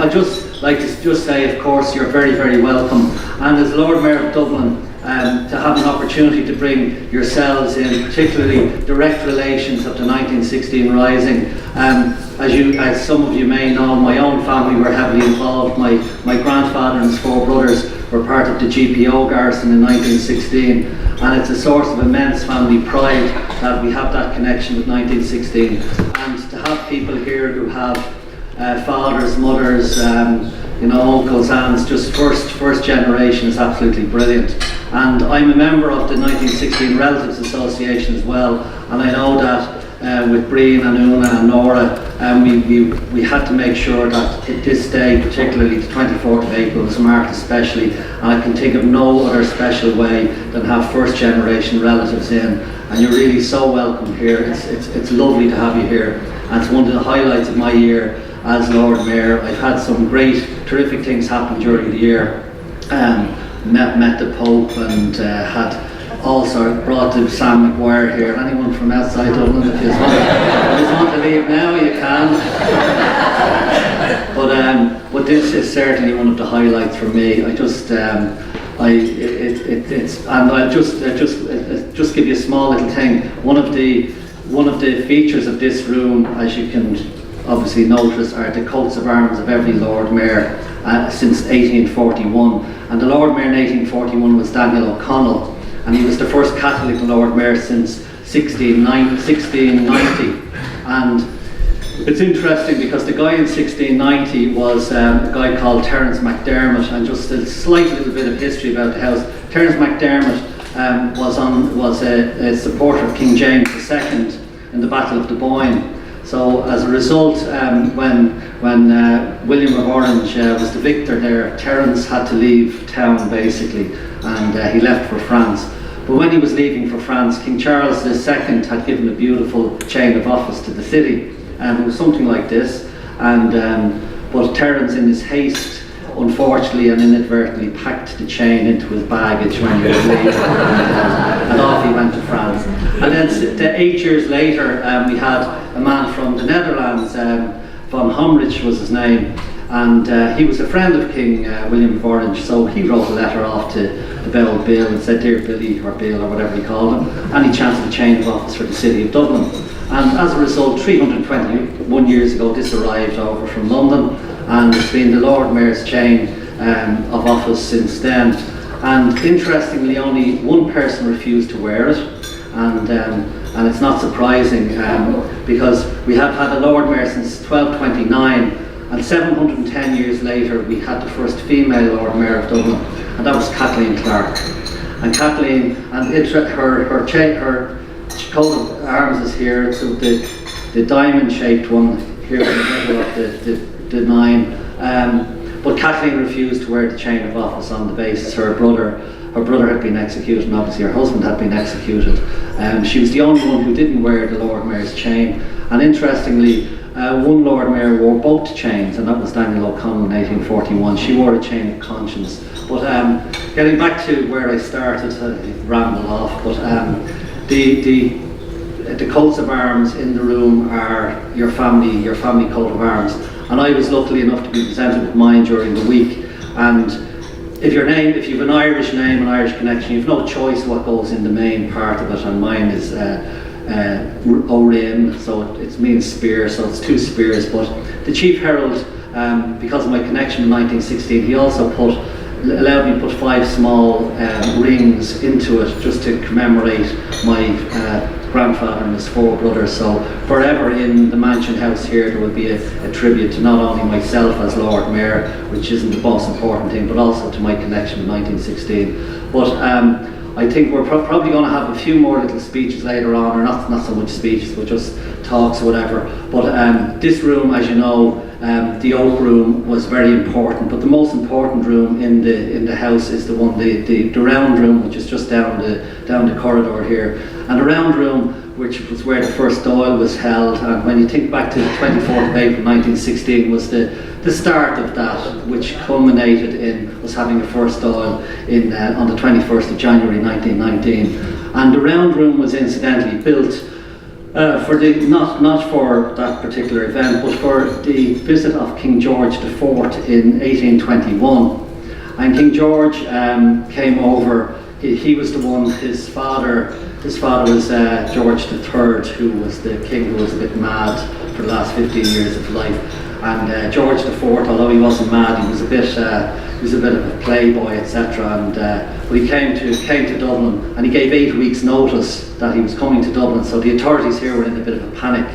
I'd just like to just say, of course, you're very, very welcome. And as Lord Mayor of Dublin, to have an opportunity to bring yourselves in, particularly direct relations of the 1916 Rising. As some of you may know, my own family were heavily involved. My grandfather and his 4 brothers were part of the GPO garrison in 1916, and it's a source of immense family pride that we have that connection with 1916. And to have people here who have fathers, mothers, uncles, aunts, just first generation is absolutely brilliant. And I'm a member of the 1916 Relatives Association as well, and I know that with Breen and Una and Nora, we had to make sure that this day, particularly the 24th of April, was marked especially, and I can think of no other special way than have first generation relatives in, and you're really so welcome here. It's lovely to have you here, and it's one of the highlights of my year as Lord Mayor. I've had some great, terrific things happen during the year. Met the Pope and had also brought to Sam McGuire here. Anyone from outside Dublin, if you just want to leave now, you can. But this is certainly one of the highlights for me. I just I'll just give you a small little thing. One of the features of this room, as you can obviously notice, are the coats of arms of every Lord Mayor since 1841. And the Lord Mayor in 1841 was Daniel O'Connell, and he was the first Catholic Lord Mayor since 1690. And it's interesting because the guy in 1690 was a guy called Terence McDermott, and just a slight little bit of history about the house. Terence McDermott was a supporter of King James II in the Battle of the Boyne. So as a result, when William of Orange was the victor there, Terence had to leave town basically, and he left for France. But when he was leaving for France, King Charles II had given a beautiful chain of office to the city, and it was something like this. And but Terence, in his haste, unfortunately and inadvertently, packed the chain into his baggage when he was leaving, and off he went to France. And then 8 years later, we had a man from the Netherlands, von Homrich was his name, and he was a friend of King William of Orange, so he wrote a letter off to the Bell Bill and said, "Dear Billy," or Bill, or whatever he called him, and he chanced the chain of office for the city of Dublin. And as a result, 321 years ago, this arrived over from London, and it's been the Lord Mayor's chain of office since then. And interestingly, only one person refused to wear it, and it's not surprising because we have had a Lord Mayor since 1229, and 710 years later we had the first female Lord Mayor of Dublin, and that was Kathleen Clark. And Kathleen, and her coat of arms is here, so the diamond-shaped one here in the middle of the 9. But Kathleen refused to wear the chain of office on the basis her brother had been executed, and obviously her husband had been executed. She was the only one who didn't wear the Lord Mayor's chain. And interestingly, one Lord Mayor wore both chains, and that was Daniel O'Connell in 1841. She wore a chain of conscience. But getting back to where I started, I rambled off, but the coats of arms in the room are your family coat of arms. And I was lucky enough to be presented with mine during the week. And if you've an Irish name, an Irish connection, you've no choice what goes in the main part of it, and mine is O'Rin, so it means spear, so it's 2 spears. But the Chief Herald, because of my connection in 1916, he also allowed me to put 5 small rings into it just to commemorate my grandfather and his 4 brothers. So forever in the Mansion House here there will be a tribute to not only myself as Lord Mayor, which isn't the most important thing, but also to my connection with 1916. But I think we're probably going to have a few more little speeches later on, or not so much speeches, but just talks or whatever. But this room, as you know, the Oak Room was very important, but the most important room in the house is the round room, which is just down the corridor here. And the round room, which was where the first Dáil was held, and when you think back to the 24th of April 1916, was the start of that, which culminated in us having a first Dáil on the 21st of January 1919. And the round room was incidentally built For the not for that particular event, but for the visit of King George IV in 1821. And King George came over. He was the one. His father was George III, who was the king who was a bit mad for the last 15 years of life. And George IV, although he wasn't mad, he was a bit of a playboy, etc. And but he came to Dublin, and he gave 8 weeks' notice that he was coming to Dublin. So the authorities here were in a bit of a panic.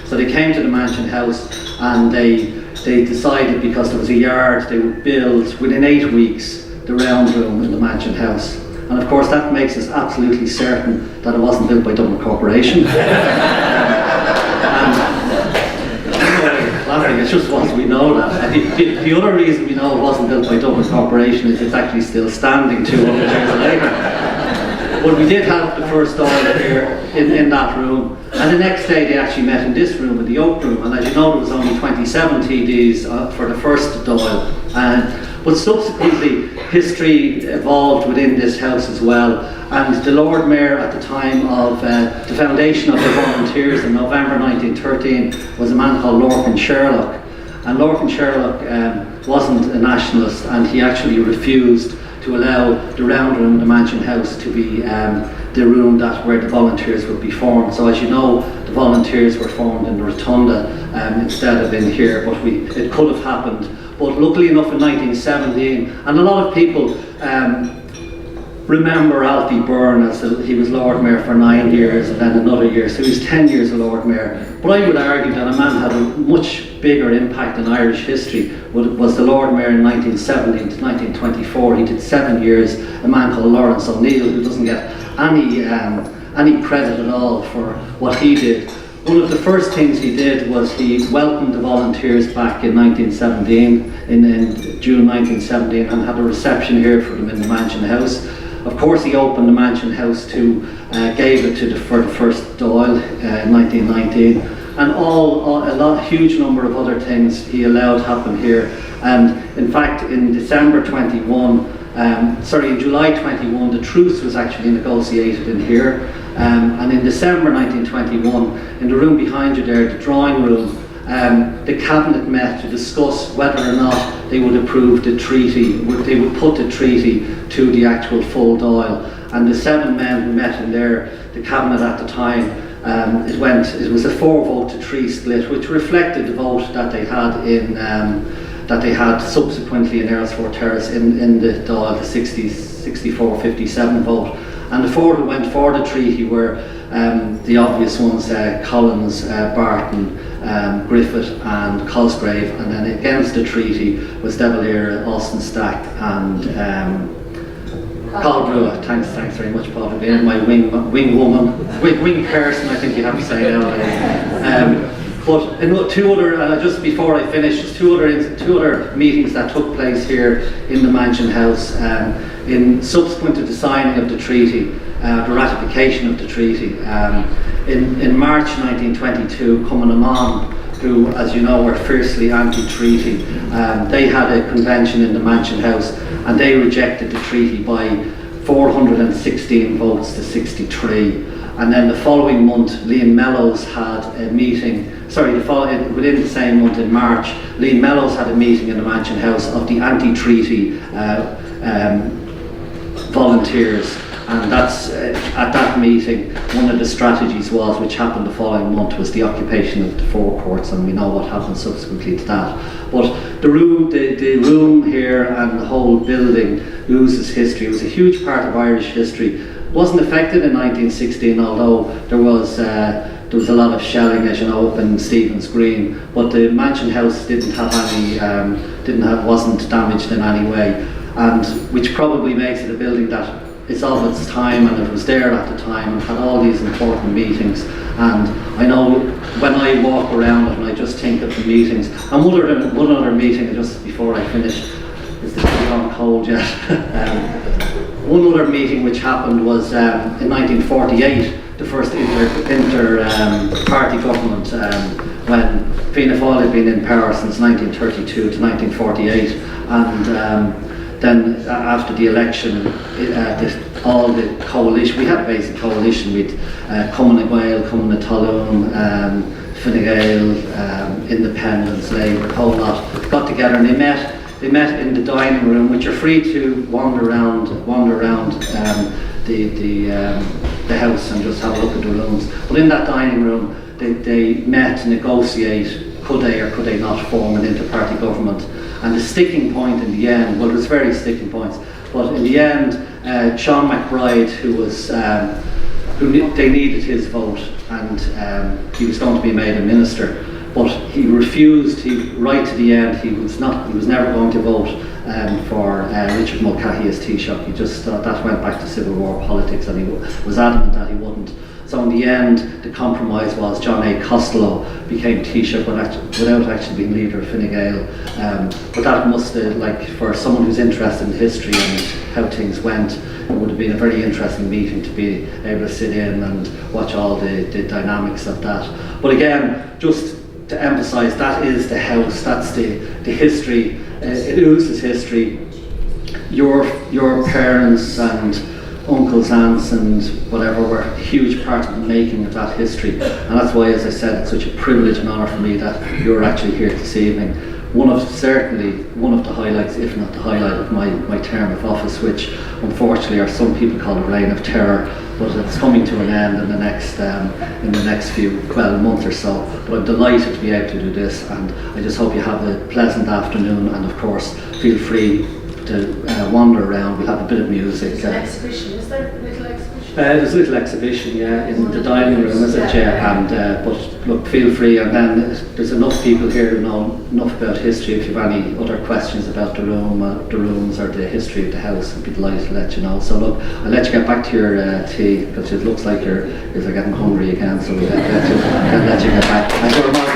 So they came to the Mansion House, and they decided, because there was a yard, they would build within 8 weeks the round room in the Mansion House. And of course that makes us absolutely certain that it wasn't built by Dublin Corporation. It's just once we know that. And the other reason we know it wasn't built by Dublin Corporation is it's actually still standing 200 years later. But we did have the first oil here in that room, and the next day they actually met in this room, in the Oak Room. And as you know, there was only 27 TDs for the first oil. But subsequently, history evolved within this house as well. And the Lord Mayor at the time of the foundation of the Volunteers in November 1913 was a man called Lorcan Sherlock. And Lorcan Sherlock wasn't a nationalist, and he actually refused to allow the round room in the Mansion House to be the room where the Volunteers would be formed. So as you know, the Volunteers were formed in the Rotunda instead of in here, but it could have happened. But luckily enough in 1917, and a lot of people remember Alfie Byrne as he was Lord Mayor for 9 years and then another year, so he was 10 years a Lord Mayor. But I would argue that a man had a much bigger impact in Irish history was the Lord Mayor in 1917 to 1924. He did 7 years, a man called Lawrence O'Neill, who doesn't get any credit at all for what he did. One of the first things he did was he welcomed the Volunteers back in 1917, in June 1917, and had a reception here for them in the Mansion House. Of course, he opened the Mansion House gave it for the first Dáil in 1919, and a huge number of other things he allowed happen here. And in fact, in July 21, the truce was actually negotiated in here. And in December 1921, in the room behind you there, the drawing room, the cabinet met to discuss whether or not they would approve the treaty, they would put the treaty to the actual full Dáil. And the 7 men who met in there, the cabinet at the time, it was a 4-vote to 3 split, which reflected the vote that they had subsequently in Earlsfort Terrace in the Dáil, the 64-57 vote. And the 4 who went for the treaty were the obvious ones, Collins, Barton, Griffith and Cosgrave, and then against the treaty was De Valera, Austin Stack and Paul Brewer. Thanks very much, Paul, for being my wing person, I think you have to say nowadays. But two other, just before I finish, two other meetings that took place here in the Mansion House in subsequent to the signing of the treaty, the ratification of the treaty. In March 1922, Cumann na mBan, who, as you know, were fiercely anti-treaty, they had a convention in the Mansion House, and they rejected the treaty by 416 votes to 63. And then the following month, Liam Mellows had a meeting. Within the same month in March, Liam Mellows had a meeting in the Mansion House of the anti-treaty volunteers. And that's at that meeting, one of the strategies which happened the following month, was the occupation of the forecourts, and we know what happened subsequently to that. But the room here and the whole building oozes history. It was a huge part of Irish history. It wasn't affected in 1916, although there was a lot of shelling, as you know, up in Stephen's Green. But the Mansion House wasn't damaged in any way, and which probably makes it a building that it's of its time, and it was there at the time and had all these important meetings. And I know when I walk around it and I just think of the meetings, and one other meeting just before I finish, is the tea gone cold yet? One other meeting which happened was in 1948, the first inter-party government, when Fianna Fáil had been in power since 1932 to 1948, and then after the election, all the coalition, we had a basic coalition with Cumann Gael, Cumann Tulloon, Fine Gael, Independents, Labour, the whole lot got together and they met in the dining room, which you're free to wander around the house and just have a look at the rooms. But in that dining room, they met to negotiate could they or could they not form an inter-party government. And the sticking point in the end, well, there's various sticking points, but in the end, Sean McBride, they needed his vote, and he was going to be made a minister. But he refused. Right to the end, he was never going to vote for Richard Mulcahy as Taoiseach. He just thought that went back to Civil War politics, and he was adamant that he wouldn't. So in the end, the compromise was John A. Costello became Taoiseach without actually being leader of Fine Gael. But that must have, like, for someone who's interested in history and how things went, it would have been a very interesting meeting to be able to sit in and watch all the dynamics of that. But again, just to emphasise, that is the house, that's the history, it oozes history. Your parents and uncles, aunts and whatever were a huge part of the making of that history, and that's why, as I said, it's such a privilege and honour for me that you're actually here this evening. Certainly one of the highlights, if not the highlight of my term of office, which unfortunately are some people call a reign of terror, but it's coming to an end in the next few months or so. But I'm delighted to be able to do this, and I just hope you have a pleasant afternoon, and of course feel free to wander around. We'll have a bit of music. There's an exhibition, is there a little exhibition? There's a little exhibition, yeah, in the dining room, is it? Yeah, and but look, feel free, and then there's enough people here who know enough about history. If you have any other questions about the rooms or the history of the house, I'd be delighted to let you know. So look, I'll let you get back to your tea, because it looks like you're getting hungry again, so we'll let you get back. Thank you very much.